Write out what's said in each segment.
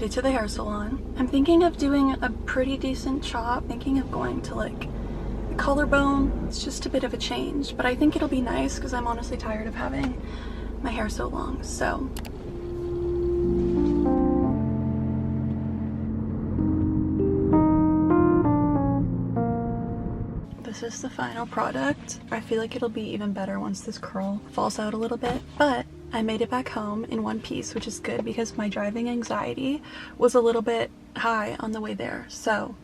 it to the hair salon. I'm thinking of doing a pretty decent chop, thinking of going to like the collarbone. It's just a bit of a change, but I think it'll be nice because I'm honestly tired of having my hair so long. So this is the final product. I feel like it'll be even better once this curl falls out a little bit, but I made it back home in one piece, which is good because my driving anxiety was a little bit high on the way there. So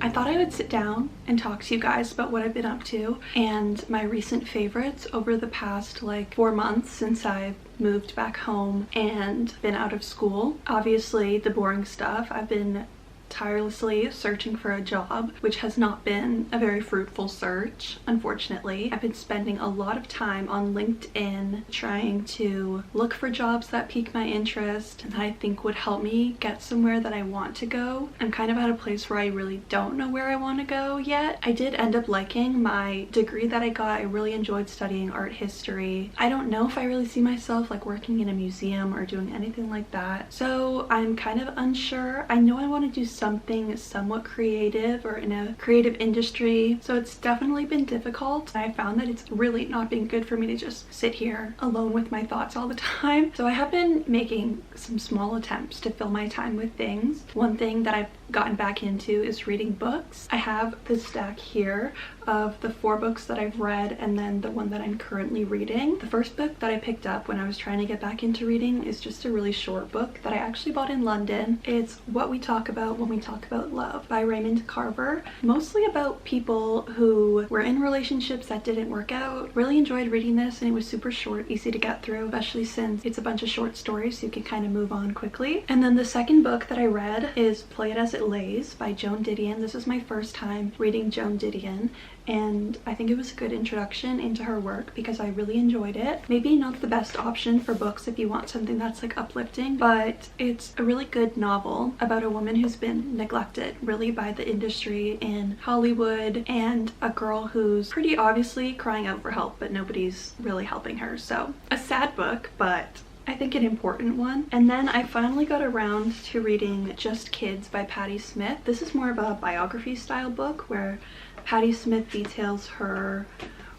I thought I would sit down and talk to you guys about what I've been up to and my recent favorites over the past like 4 months since I've moved back home and been out of school. Obviously the boring stuff. I've been tirelessly searching for a job, which has not been a very fruitful search, unfortunately. I've been spending a lot of time on LinkedIn trying to look for jobs that pique my interest and that I think would help me get somewhere that I want to go. I'm kind of at a place where I really don't know where I want to go yet. I did end up liking my degree that I got. I really enjoyed studying art history. I don't know if I really see myself like working in a museum or doing anything like that, so I'm kind of unsure. I know I want to do something somewhat creative or in a creative industry, so it's definitely been difficult. I found that it's really not been good for me to just sit here alone with my thoughts all the time. So I have been making some small attempts to fill my time with things. One thing that I've gotten back into is reading books. I have this stack here of the 4 books that I've read and then the one that I'm currently reading. The first book that I picked up when I was trying to get back into reading is just a really short book that I actually bought in London. It's What We Talk About When We Talk About Love by Raymond Carver. Mostly about people who were in relationships that didn't work out. Really enjoyed reading this, and it was super short, easy to get through, especially since it's a bunch of short stories so you can kind of move on quickly. And then the second book that I read is Play It As It Lays by Joan Didion. This is my first time reading Joan Didion, and I think it was a good introduction into her work because I really enjoyed it. Maybe not the best option for books if you want something that's like uplifting, but it's a really good novel about a woman who's been neglected really by the industry in Hollywood and a girl who's pretty obviously crying out for help, but nobody's really helping her. So a sad book, but I think an important one. And then I finally got around to reading Just Kids by Patti Smith. This is more of a biography style book where Patti Smith details her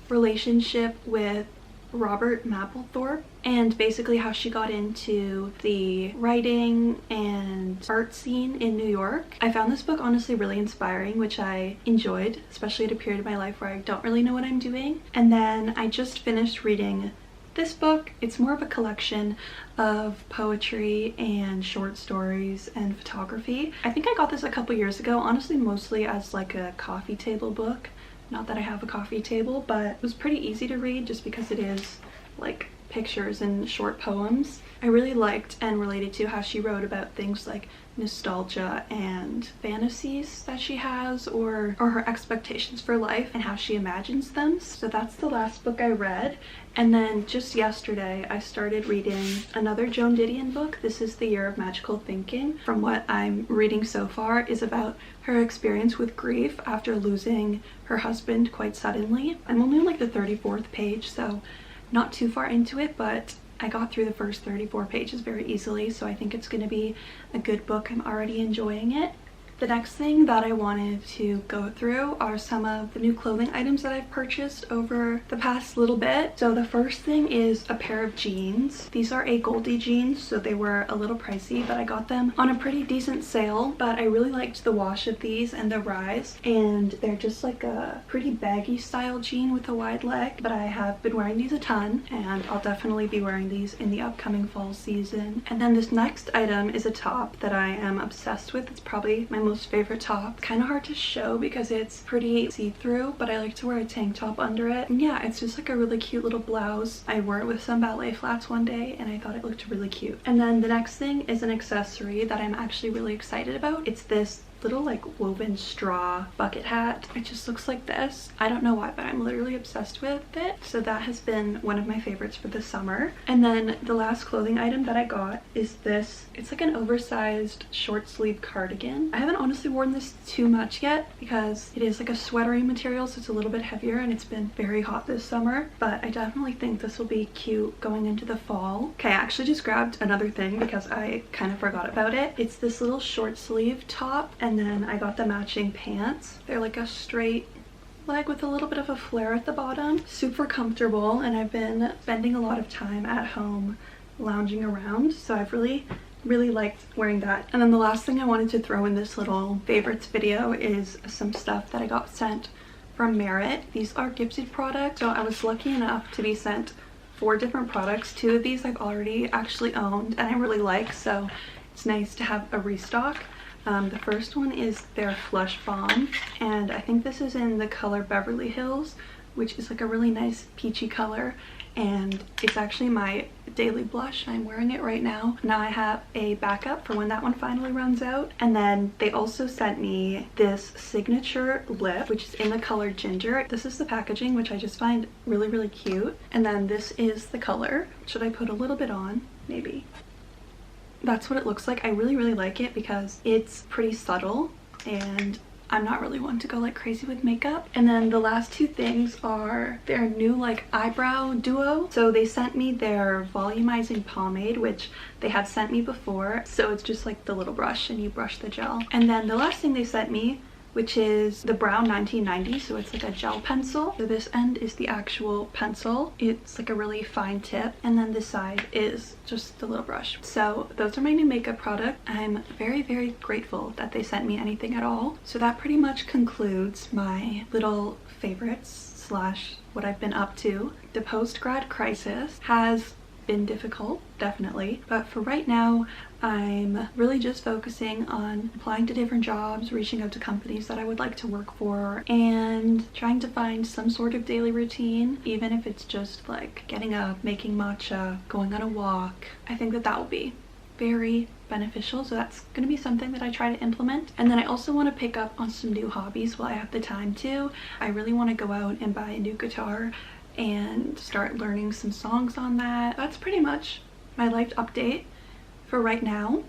relationship with Robert Mapplethorpe and basically how she got into the writing and art scene in New York. I found this book honestly really inspiring, which I enjoyed, especially at a period of my life where I don't really know what I'm doing. And then I just finished reading this book. It's more of a collection of poetry and short stories and photography. I think I got this a couple years ago, honestly mostly as like a coffee table book. Not that I have a coffee table, but it was pretty easy to read just because it is like pictures and short poems. I really liked and related to how she wrote about things like nostalgia and fantasies that she has or her expectations for life and how she imagines them. So that's the last book I read. And then just yesterday I started reading another Joan Didion book. This is The Year of Magical Thinking. From what I'm reading so far is about her experience with grief after losing her husband quite suddenly. I'm only on like the 34th page, so not too far into it, but I got through the first 34 pages very easily, so I think it's going to be a good book. I'm already enjoying it. The next thing that I wanted to go through are some of the new clothing items that I've purchased over the past little bit. So the first thing is a pair of jeans. These are a Goldie jeans, so they were a little pricey, but I got them on a pretty decent sale. But I really liked the wash of these and the rise, and they're just like a pretty baggy style jean with a wide leg. But I have been wearing these a ton, and I'll definitely be wearing these in the upcoming fall season. And then this next item is a top that I am obsessed with. It's probably my most favorite top. Kind of hard to show because it's pretty see-through, but I like to wear a tank top under it. And yeah, it's just like a really cute little blouse. I wore it with some ballet flats one day and I thought it looked really cute. And then the next thing is an accessory that I'm actually really excited about. It's this little like woven straw bucket hat. It just looks like this. I don't know why, but I'm literally obsessed with it. So that has been one of my favorites for the summer. And then the last clothing item that I got is this. It's like an oversized short sleeve cardigan. I haven't honestly worn this too much yet because it is like a sweatery material, so it's a little bit heavier, and it's been very hot this summer, but I definitely think this will be cute going into the fall. Okay, I actually just grabbed another thing because I kind of forgot about it. It's this little short sleeve top, and then I got the matching pants. They're like a straight leg with a little bit of a flare at the bottom. Super comfortable, and I've been spending a lot of time at home lounging around, so I've really liked wearing that. And then the last thing I wanted to throw in this little favorites video is some stuff that I got sent from Merit. These are gifted products, so I was lucky enough to be sent 4 different products. 2 of these I've already actually owned and I really like, so it's nice to have a restock. The first one is their Flush Balm, and I think this is in the color Beverly Hills, which is like a really nice peachy color, and it's actually my daily blush. I'm wearing it right now. Now I have a backup for when that one finally runs out. And then they also sent me this signature lip, which is in the color Ginger. This is the packaging, which I just find really cute. And then this is the color. Should I put a little bit on? Maybe. That's what it looks like. I really like it because it's pretty subtle, and I'm not really one to go like crazy with makeup. And then the last 2 things are their new like eyebrow duo. So they sent me their volumizing pomade, which they had sent me before. So it's just like the little brush and you brush the gel. And then the last thing they sent me, which is the Brown 1990, so it's like a gel pencil. So this end is the actual pencil. It's like a really fine tip, and then this side is just the little brush. So those are my new makeup products. I'm very grateful that they sent me anything at all. So that pretty much concludes my little favorites slash what I've been up to. The post-grad crisis has been difficult, definitely, but for right now I'm really just focusing on applying to different jobs, reaching out to companies that I would like to work for, and trying to find some sort of daily routine, even if it's just like getting up, making matcha, going on a walk. I think that that will be very beneficial, so that's going to be something that I try to implement. And then I also want to pick up on some new hobbies while I have the time to. I really want to go out and buy a new guitar and start learning some songs on that. That's pretty much my life update for right now.